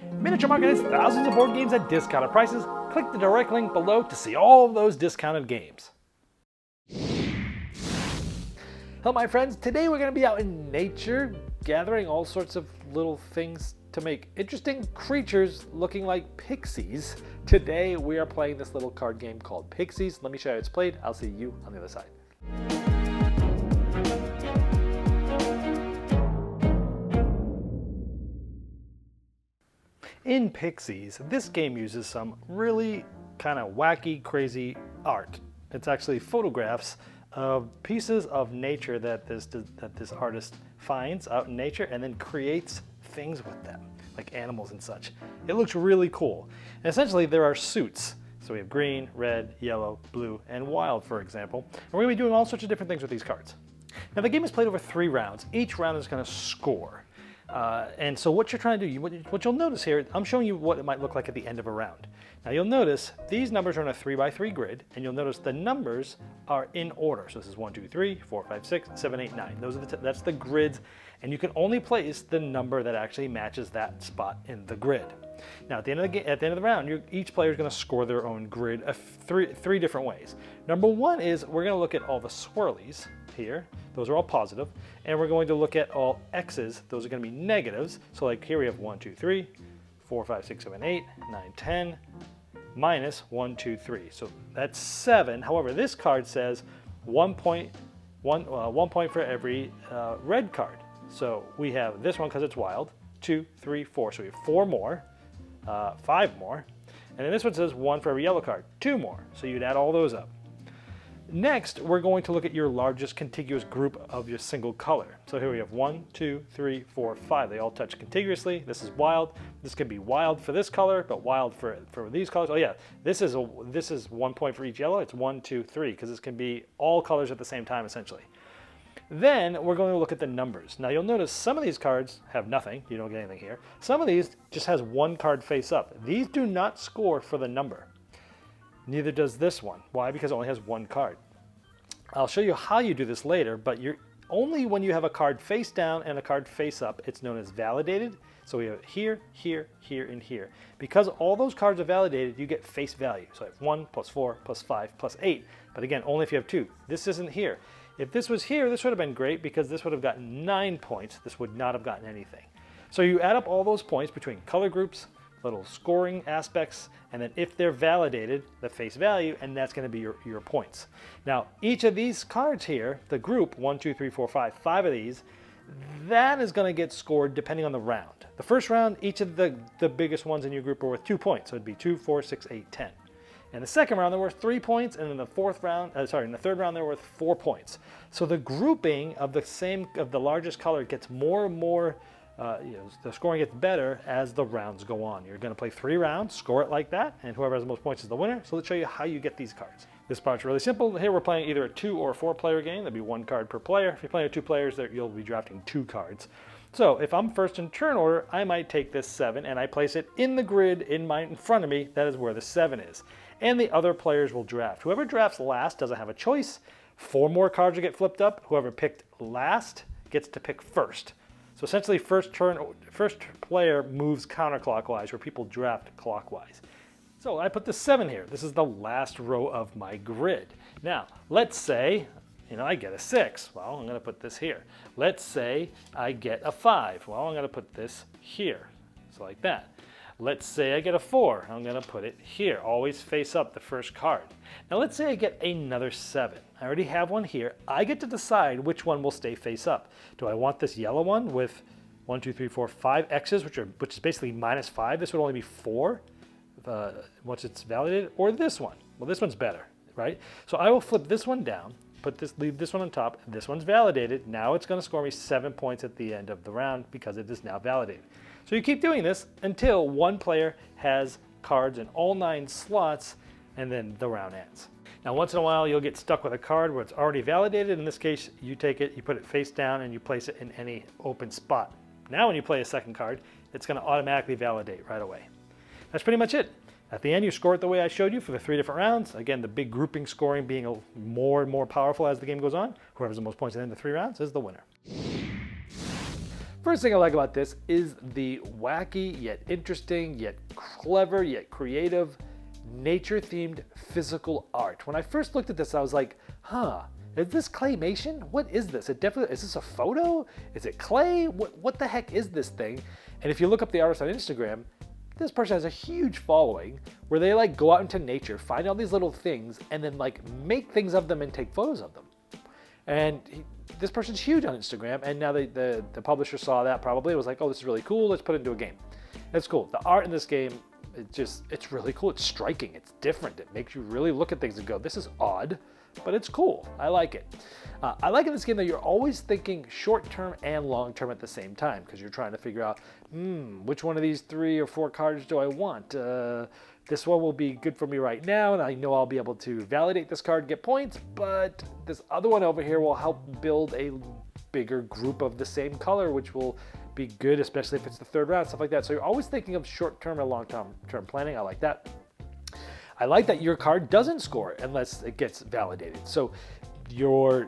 Miniature Market has thousands of board games at discounted prices. Click the direct link below to see all of those discounted games. Hello my friends, today we're going to be out in nature gathering all sorts of little things to make interesting creatures looking like pixies. Today we are playing this little card game called Pixies. Let me show you how it's played. I'll see you on the other side. In Pixies, this game uses some really kind of wacky, crazy art. It's actually photographs of pieces of nature that this artist finds out in nature and then creates things with them, like animals and such. It looks really cool. And essentially there are suits. So we have green, red, yellow, blue, and wild, for example. And we're going to be doing all sorts of different things with these cards. Now the game is played over 3 rounds. Each round is going to score. And so what you're trying to do, what you'll notice here, I'm showing you what it might look like at the end of a round. Now you'll notice these numbers are on a 3x3 grid, and you'll notice the numbers are in order. So this is 1, 2, 3, 4, 5, 6, 7, 8, 9. Those are that's the grids, and you can only place the number that actually matches that spot in the grid. Now at the end of the round, each player is going to score their own grid three different ways. Number one is we're going to look at all the swirlies here. Those are all positive, and we're going to look at all X's. Those are going to be negatives. So like here we have 1, 2, 3, 4, 5, 6, 7, 8, 9, 10, minus 1, 2, 3. So that's 7. However, this card says 1 point for every red card. So we have this one because it's wild, 2, 3, 4. So we have 4 more, 5 more. And then this one says 1 for every yellow card, 2 more. So you'd add all those up. Next, we're going to look at your largest contiguous group of your single color. So here we have 1, 2, 3, 4, 5. They all touch contiguously. This is wild. This could be wild for this color, but wild for these colors. Oh yeah, this is 1 point for each yellow. It's 1, 2, 3, because this can be all colors at the same time, essentially. Then we're going to look at the numbers. Now you'll notice some of these cards have nothing. You don't get anything here. Some of these just has 1 card face up. These do not score for the number. Neither does this one. Why? Because it only has 1 card. I'll show you how you do this later, but only when you have a card face down and a card face up, it's known as validated. So we have here, here, here, and here. Because all those cards are validated, you get face value. So I have 1 plus 4 plus 5 plus 8. But again, only if you have 2. This isn't here. If this was here, this would have been great because this would have gotten 9 points. This would not have gotten anything. So you add up all those points between color groups, little scoring aspects, and then if they're validated, the face value, and that's going to be your points. Now, each of these cards here, the group, 1, 2, 3, 4, 5 of these, that is going to get scored depending on the round. The first round, each of the biggest ones in your group are worth 2 points. So it'd be 2, 4, 6, 8, 10. In the second round, they're worth 3 points, and in the third round, they're worth 4 points. So the grouping of the largest color gets more and more. The scoring gets better as the rounds go on. You're going to play 3 rounds, score it like that, and whoever has the most points is the winner. So let's show you how you get these cards. This part's really simple. Here we're playing either a 2 or 4 player game. That'd be 1 card per player. If you're playing with 2 players, you'll be drafting 2 cards. So if I'm first in turn order, I might take this 7 and I place it in the grid in front of me. That is where the 7 is. And the other players will draft. Whoever drafts last doesn't have a choice. 4 more cards will get flipped up. Whoever picked last gets to pick first. So essentially, first player moves counterclockwise, where people draft clockwise. So I put the 7 here. This is the last row of my grid. Now, let's say, I get a 6. Well, I'm going to put this here. Let's say I get a 5. Well, I'm going to put this here. So like that. Let's say I get a 4. I'm going to put it here. Always face up the first card. Now let's say I get another 7. I already have one here. I get to decide which one will stay face up. Do I want this yellow one with 1, 2, 3, 4, 5 X's, which is basically minus 5? This would only be 4 once it's validated. Or this one. Well, this one's better, right? So I will flip this one down, leave this one on top. This one's validated. Now it's going to score me 7 points at the end of the round because it is now validated. So you keep doing this until one player has cards in all 9 slots, and then the round ends. Now once in a while you'll get stuck with a card where it's already validated. In this case, you take it, you put it face down, and you place it in any open spot. Now when you play a second card, it's going to automatically validate right away. That's pretty much it. At the end, you score it the way I showed you for the 3 different rounds. Again, the big grouping scoring being more and more powerful as the game goes on. Whoever has the most points at the end of the 3 rounds is the winner. First thing I like about this is the wacky, yet interesting, yet clever, yet creative, nature-themed physical art. When I first looked at this, I was like, is this claymation? What is this? Is this a photo? Is it clay? What the heck is this thing? And if you look up the artist on Instagram, this person has a huge following where they like go out into nature, find all these little things, and then like make things of them and take photos of them. And this person's huge on Instagram, and now the publisher saw that probably, was like, oh, this is really cool, let's put it into a game. That's cool. The art in this game, it's really cool. It's striking, it's different. It makes you really look at things and go, this is odd, but it's cool. I like it. I like in this game that you're always thinking short-term and long-term at the same time, because you're trying to figure out, which one of these 3 or 4 cards do I want? This one will be good for me right now, and I know I'll be able to validate this card, get points, but this other one over here will help build a bigger group of the same color, which will be good, especially if it's the 3rd round, stuff like that. So you're always thinking of short-term and long-term planning. I like that. I like that your card doesn't score unless it gets validated. So you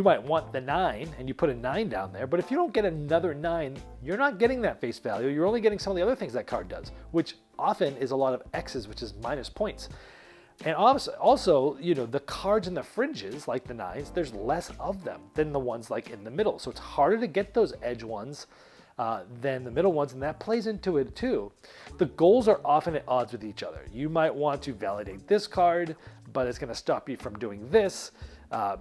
might want the 9 and you put a 9 down there, but if you don't get another 9, you're not getting that face value. You're only getting some of the other things that card does, which often is a lot of X's, which is minus points. And also, the cards in the fringes, like the 9s, there's less of them than the ones like in the middle. So it's harder to get those edge ones than the middle ones, and that plays into it too. The goals are often at odds with each other. You might want to validate this card, but it's going to stop you from doing this.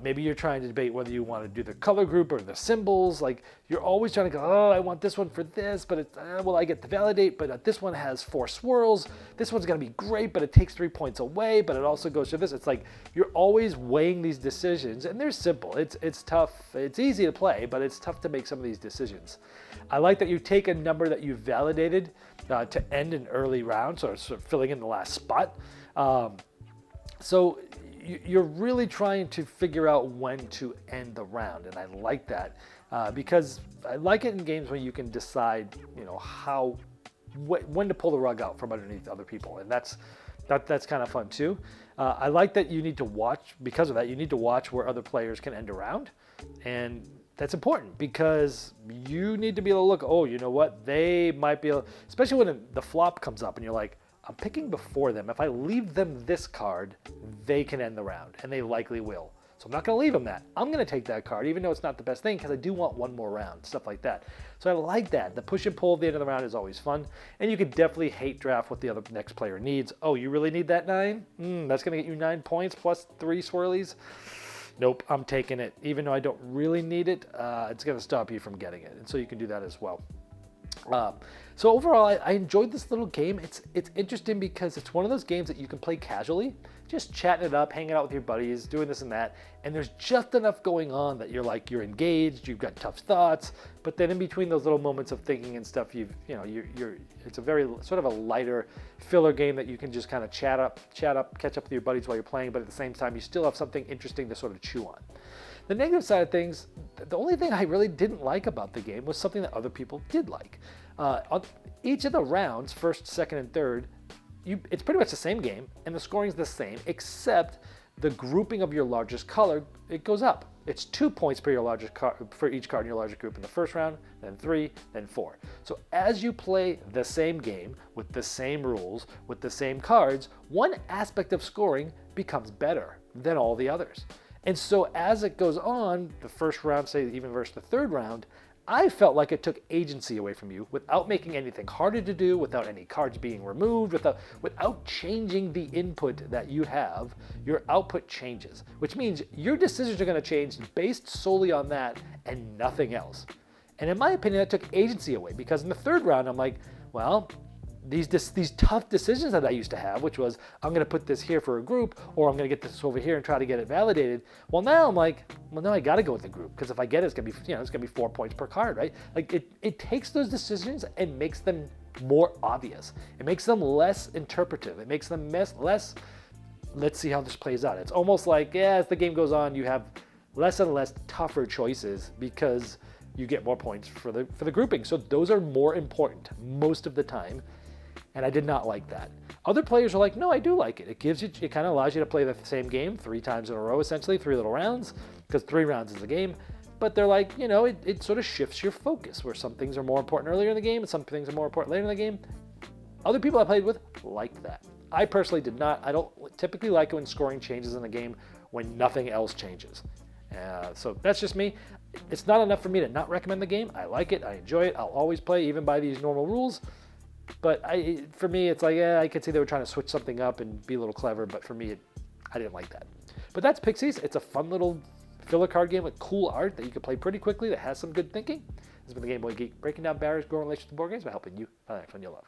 Maybe you're trying to debate whether you want to do the color group or the symbols. Like, you're always trying to go, oh, I want this one for this, but I get to validate, but this one has 4 swirls. This one's going to be great, but it takes 3 points away, but it also goes to this. It's like you're always weighing these decisions, and they're simple. It's tough. It's easy to play, but it's tough to make some of these decisions. I like that you take a number that you've validated to end an early round, so sort of filling in the last spot. So you're really trying to figure out when to end the round, and I like that because I like it in games where you can decide, when to pull the rug out from underneath other people, and that's kind of fun too. I like that you need to watch, because of that, you need to watch where other players can end a round, and that's important because you need to be able to look, oh, you know what, they might be able, especially when the flop comes up and you're like, I'm picking before them. If I leave them this card, they can end the round, and they likely will. So I'm not going to leave them that. I'm going to take that card, even though it's not the best thing, because I do want one more round, stuff like that. So I like that. The push and pull at the end of the round is always fun, and you could definitely hate draft what the other next player needs. Oh, you really need that 9? That's going to get you 9 points plus 3 swirlies? Nope, I'm taking it. Even though I don't really need it, it's going to stop you from getting it, and so you can do that as well. So overall, I enjoyed this little game. It's interesting because it's one of those games that you can play casually, just chatting it up, hanging out with your buddies, doing this and that, and there's just enough going on that you're engaged, you've got tough thoughts, but then in between those little moments of thinking and stuff, it's a very sort of a lighter filler game that you can just kind of chat up, catch up with your buddies while you're playing, but at the same time, you still have something interesting to sort of chew on. The negative side of things, the only thing I really didn't like about the game was something that other people did like. On each of the rounds, 1st, 2nd, and 3rd, it's pretty much the same game, and the scoring is the same, except the grouping of your largest color, it goes up. It's 2 points for each card in your largest group in the 1st round, then 3, then 4. So as you play the same game with the same rules, with the same cards, one aspect of scoring becomes better than all the others. And so as it goes on, the 1st round, say even versus the 3rd round, I felt like it took agency away from you without making anything harder to do, without any cards being removed, without changing the input that you have. Your output changes, which means your decisions are going to change based solely on that and nothing else. And in my opinion, that took agency away, because in the 3rd round, I'm like, well, these tough decisions that I used to have, which was I'm going to put this here for a group, or I'm going to get this over here and try to get it validated. Well, now I'm like, well, no, I got to go with the group, because if I get it, it's going to be, it's going to be 4 points per card, right? Like it takes those decisions and makes them more obvious. It makes them less interpretive. It makes them less. Let's see how this plays out. It's almost like, as the game goes on, you have less and less tougher choices because you get more points for the grouping. So those are more important most of the time. And I did not like that. Other players are like, no, I do like it. It kind of allows you to play the same game 3 times in a row, essentially, 3 little rounds, because 3 rounds is the game. but they're like, you know, it sort of shifts your focus where some things are more important earlier in the game and some things are more important later in the game. Other people I played with liked that. I personally did not. I don't typically like it when scoring changes in the game when nothing else changes. So that's just me. It's not enough for me to not recommend the game. I like it. I enjoy it. I'll always play even by these normal rules. But for me, it's like, yeah, I could see they were trying to switch something up and be a little clever. But for me, I didn't like that. But that's Pixies. It's a fun little filler card game with cool art that you can play pretty quickly that has some good thinking. This has been the Game Boy Geek, breaking down barriers, growing relations to board games by helping you find the next one you love.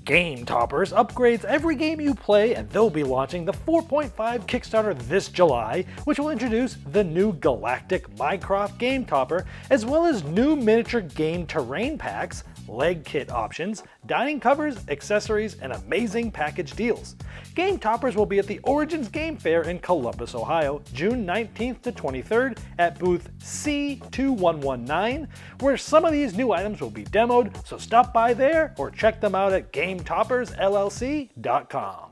Game Toppers upgrades every game you play, and they'll be launching the 4.5 Kickstarter this July, which will introduce the new Galactic Minecraft Game Topper, as well as new miniature game terrain packs, leg kit options, dining covers, accessories, and amazing package deals. Game Toppers will be at the Origins Game Fair in Columbus, Ohio, June 19th to 23rd at booth C2119, where some of these new items will be demoed, so stop by there or check them out at GameToppersLLC.com.